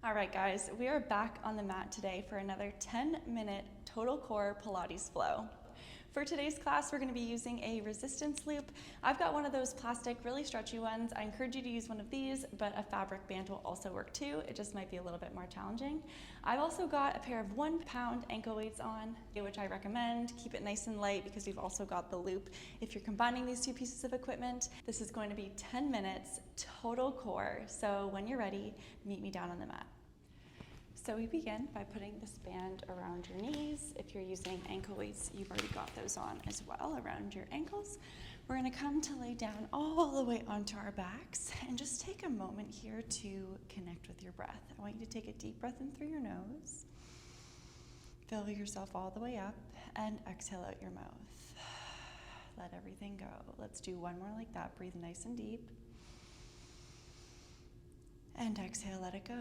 All right, guys, we are back on the mat today for another 10-minute total core Pilates flow. For today's class, we're going to be using a resistance loop. I've got one of those plastic, really stretchy ones. I encourage you to use one of these, but a fabric band will also work too. It just might be a little bit more challenging. I've also got a pair of 1-pound ankle weights on, which I recommend. Keep it nice and light because we've also got the loop. If you're combining these two pieces of equipment, this is going to be 10 minutes total core. So when you're ready, meet me down on the mat. So we begin by putting this band around your knees. If you're using ankle weights, you've already got those on as well around your ankles. We're going to come to lay down all the way onto our backs and just take a moment here to connect with your breath. I want you to take a deep breath in through your nose. Fill yourself all the way up and exhale out your mouth. Let everything go. Let's do one more like that. Breathe nice and deep. And exhale, let it go.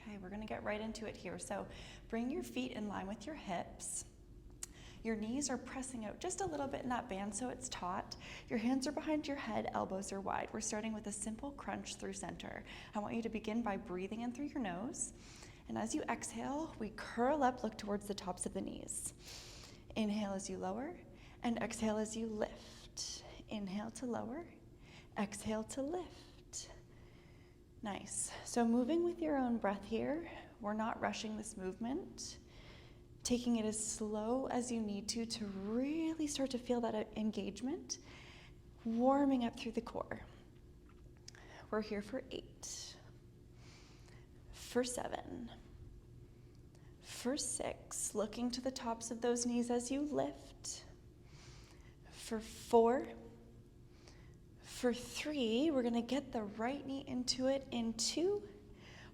Okay, we're going to get right into it here. So bring your feet in line with your hips. Your knees are pressing out just a little bit in that band so it's taut. Your hands are behind your head, elbows are wide. We're starting with a simple crunch through center. I want you to begin by breathing in through your nose. And as you exhale, we curl up, look towards the tops of the knees. Inhale as you lower, and exhale as you lift. Inhale to lower, exhale to lift. Nice. So moving with your own breath here, we're not rushing this movement, taking it as slow as you need to really start to feel that engagement, warming up through the core. We're here for 8, for 7, for 6, looking to the tops of those knees as you lift, for 4, for 3, we're going to get the right knee into it in 2.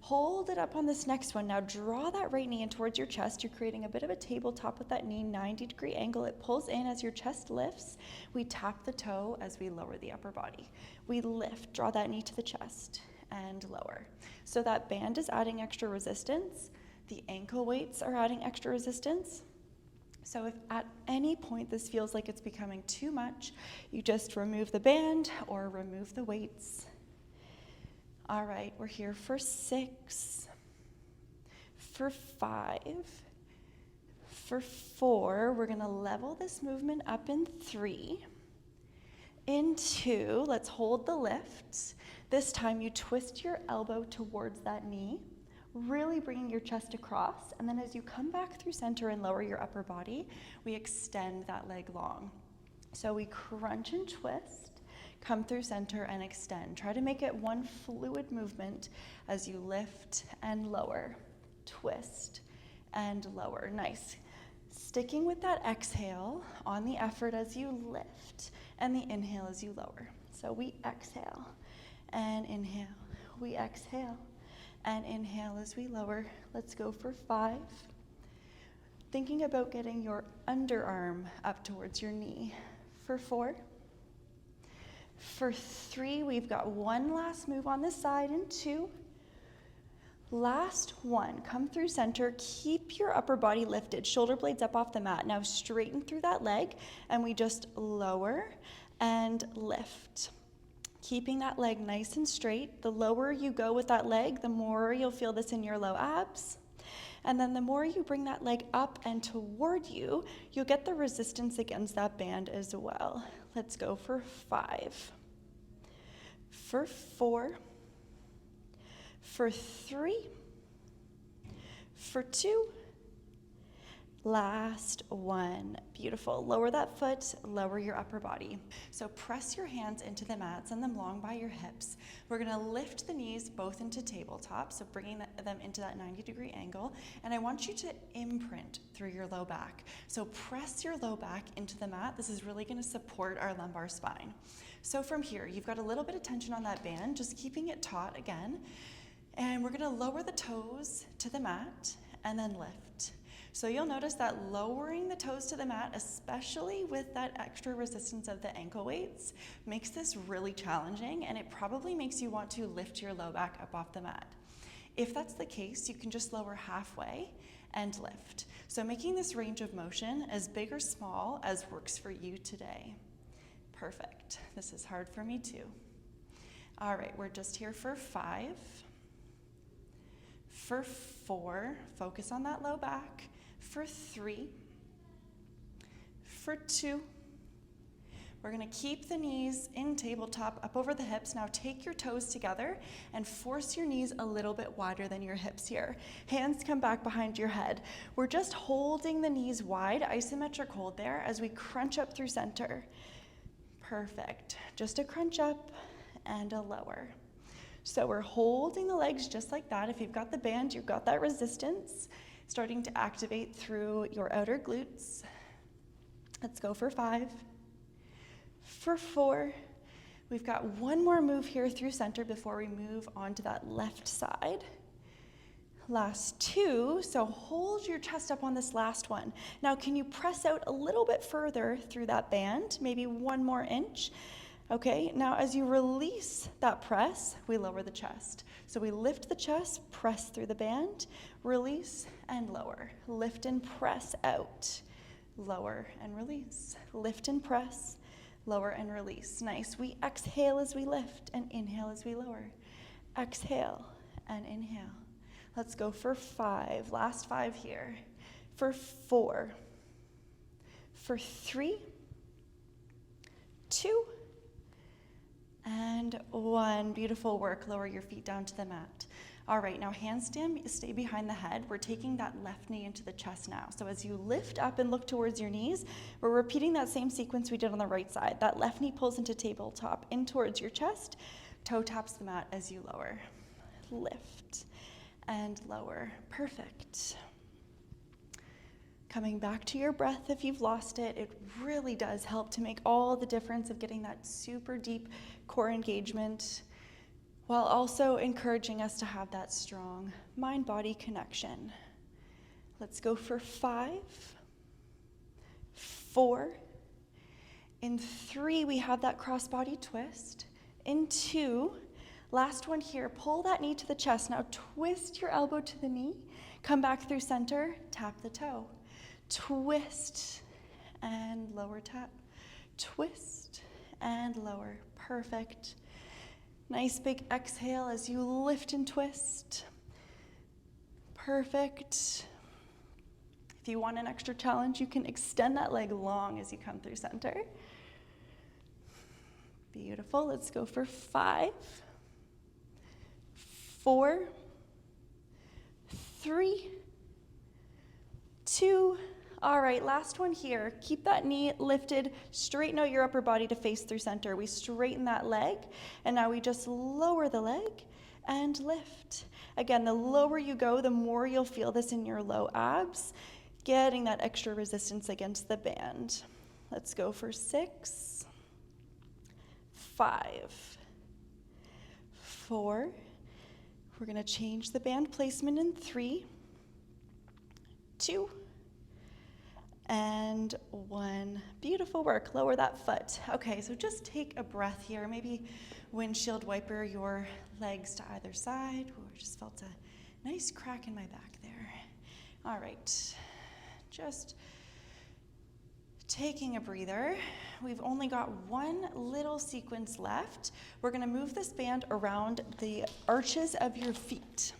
Hold it up on this next one. Now draw that right knee in towards your chest. You're creating a bit of a tabletop with that knee, 90-degree angle. It pulls in as your chest lifts. We tap the toe as we lower the upper body. We lift, draw that knee to the chest, and lower. So that band is adding extra resistance. The ankle weights are adding extra resistance. So if at any point this feels like it's becoming too much, you just remove the band or remove the weights. All right, we're here for 6, for 5, for 4. We're going to level this movement up in 3. In 2, let's hold the lift. This time you twist your elbow towards that knee, really bringing your chest across, and then as you come back through center and lower your upper body, we extend that leg long. So we crunch and twist, come through center and extend. Try to make it one fluid movement as you lift and lower, twist and lower. Nice. Sticking with that exhale on the effort as you lift and the inhale as you lower. So we exhale and inhale, we exhale and inhale as we lower. Let's go for 5. Thinking about getting your underarm up towards your knee. For 4. For 3, we've got one last move on this side in 2. Last one, come through center, keep your upper body lifted, shoulder blades up off the mat. Now straighten through that leg and we just lower and lift. Keeping that leg nice and straight. The lower you go with that leg, the more you'll feel this in your low abs. And then the more you bring that leg up and toward you, you'll get the resistance against that band as well. Let's go for 5. For 4. For 3. For 2. Last one. Beautiful. Lower that foot, lower your upper body. So press your hands into the mat, send them long by your hips. We're going to lift the knees both into tabletop, so bringing them into that 90-degree angle. And I want you to imprint through your low back. So press your low back into the mat. This is really going to support our lumbar spine. So from here, you've got a little bit of tension on that band, just keeping it taut again. And we're going to lower the toes to the mat and then lift. So you'll notice that lowering the toes to the mat, especially with that extra resistance of the ankle weights, makes this really challenging, and it probably makes you want to lift your low back up off the mat. If that's the case, you can just lower halfway and lift. So making this range of motion as big or small as works for you today. Perfect. This is hard for me too. All right, we're just here for 5. For 4, focus on that low back. For 3. For 2. We're gonna keep the knees in tabletop up over the hips. Now take your toes together and force your knees a little bit wider than your hips here. Hands come back behind your head. We're just holding the knees wide, isometric hold there as we crunch up through center. Perfect. Just a crunch up and a lower. So we're holding the legs just like that. If you've got the band, you've got that resistance starting to activate through your outer glutes. Let's go for 5. For 4, we've got one more move here through center before we move on to that left side. Last 2, so hold your chest up on this last one. Now, can you press out a little bit further through that band, maybe 1 more inch? Okay, now as you release that press, we lower the chest. So we lift the chest, press through the band, release and lower. Lift and press out, lower and release. Lift and press, lower and release. Nice. We exhale as we lift and inhale as we lower. Exhale and inhale. Let's go for 5. Last 5 here. For 4. For 3. 2. And 1. Beautiful work. Lower your feet down to the mat. All right, now hands stay behind the head. We're taking that left knee into the chest now. So as you lift up and look towards your knees, we're repeating that same sequence we did on the right side. That left knee pulls into tabletop, in towards your chest. Toe taps the mat as you lower. Lift and lower. Perfect. Coming back to your breath if you've lost it. It really does help to make all the difference of getting that super deep core engagement, while also encouraging us to have that strong mind-body connection. Let's go for 5, 4. In 3, we have that cross-body twist. In 2, last one here, pull that knee to the chest. Now twist your elbow to the knee, come back through center, tap the toe. Twist and lower tap. Twist and lower. Perfect. Nice big exhale as you lift and twist. Perfect. If you want an extra challenge, you can extend that leg long as you come through center. Beautiful. Let's go for 5, 4, 3, 2. All right, last one here. Keep that knee lifted, straighten out your upper body to face through center. We straighten that leg, and now we just lower the leg and lift. Again, the lower you go, the more you'll feel this in your low abs, getting that extra resistance against the band. Let's go for 6, 5, 4. We're gonna change the band placement in 3, 2, and 1. Beautiful work. Lower that foot. Okay, so just take a breath here. Maybe windshield wiper your legs to either side. Ooh, I just felt a nice crack in my back there. All right, just taking a breather. We've only got one little sequence left. We're gonna move this band around the arches of your feet.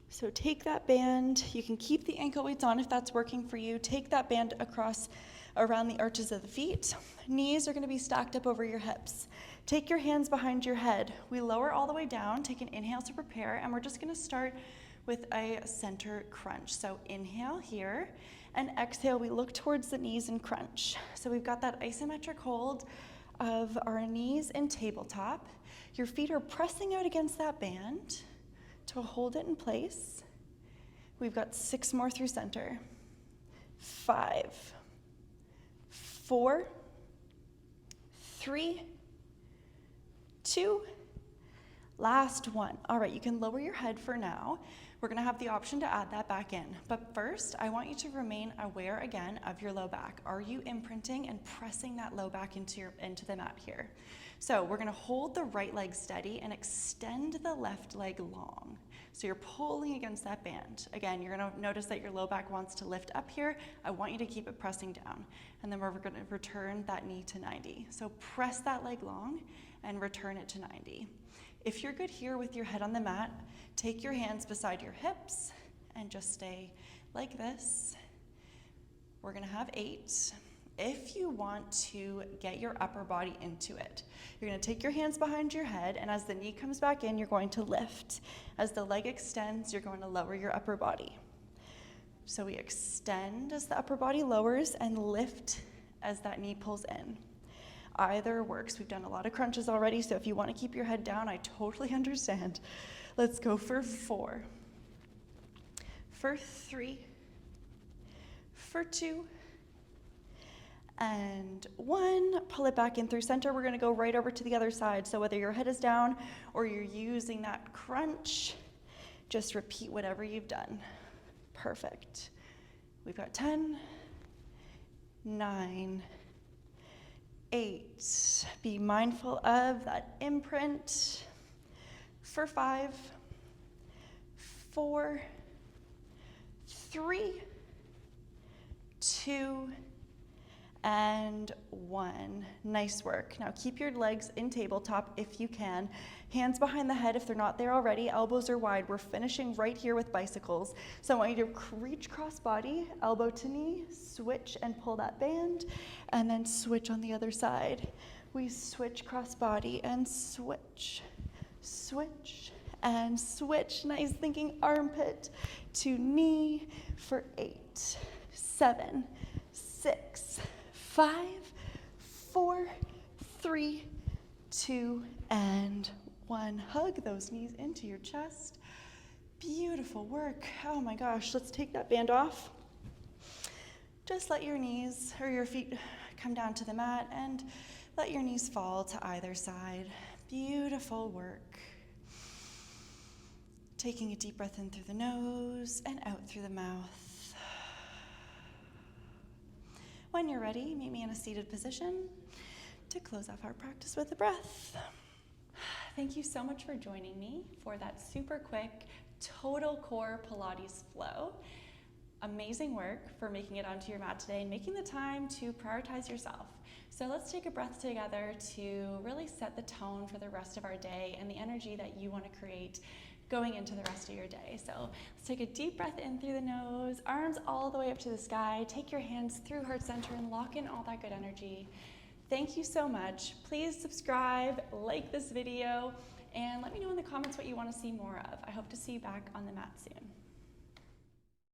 So take that band, you can keep the ankle weights on if that's working for you. Take that band across around the arches of the feet. Knees are gonna be stacked up over your hips. Take your hands behind your head. We lower all the way down, take an inhale to prepare, and we're just gonna start with a center crunch. So inhale here, and exhale, we look towards the knees and crunch. So we've got that isometric hold of our knees in tabletop. Your feet are pressing out against that band to hold it in place. We've got 6 more through center. 5, 4, 3, 2, last one. All right, you can lower your head for now. We're gonna have the option to add that back in. But first, I want you to remain aware again of your low back. Are you imprinting and pressing that low back into the mat here? So we're gonna hold the right leg steady and extend the left leg long. So you're pulling against that band. Again, you're gonna notice that your low back wants to lift up here. I want you to keep it pressing down. And then we're gonna return that knee to 90. So press that leg long and return it to 90. If you're good here with your head on the mat, take your hands beside your hips and just stay like this. We're gonna have 8. If you want to get your upper body into it, you're gonna take your hands behind your head, and as the knee comes back in, you're going to lift. As the leg extends, you're going to lower your upper body. So we extend as the upper body lowers and lift as that knee pulls in. Either works. We've done a lot of crunches already, so if you want to keep your head down, I totally understand. Let's go for 4, for 3, for 2, and 1. Pull it back in through center. We're going to go right over to the other side. So whether your head is down or you're using that crunch, just repeat whatever you've done. Perfect. We've got 10, 9, 8. Be mindful of that imprint. For 5, 4, 3, 2, and 1. Nice work. Now keep your legs in tabletop if you can. Hands behind the head if they're not there already. Elbows are wide. We're finishing right here with bicycles. So I want you to reach cross body, elbow to knee, switch and pull that band, and then switch on the other side. We switch cross body and switch, switch, and switch. Nice thinking armpit to knee for 8, 7, 6, 5, 4, 3, 2, and 1. Hug those knees into your chest. Beautiful work. Oh my gosh, let's take that band off. Just let your knees or your feet come down to the mat and let your knees fall to either side. Beautiful work. Taking a deep breath in through the nose and out through the mouth. When you're ready, meet me in a seated position to close off our practice with a breath. Thank you so much for joining me for that super quick total core Pilates flow. Amazing work for making it onto your mat today and making the time to prioritize yourself. So let's take a breath together to really set the tone for the rest of our day and the energy that you want to create going into the rest of your day. So let's take a deep breath in through the nose, arms all the way up to the sky. Take your hands through heart center and lock in all that good energy. Thank you so much. Please subscribe, like this video, and let me know in the comments what you want to see more of. I hope to see you back on the mat soon.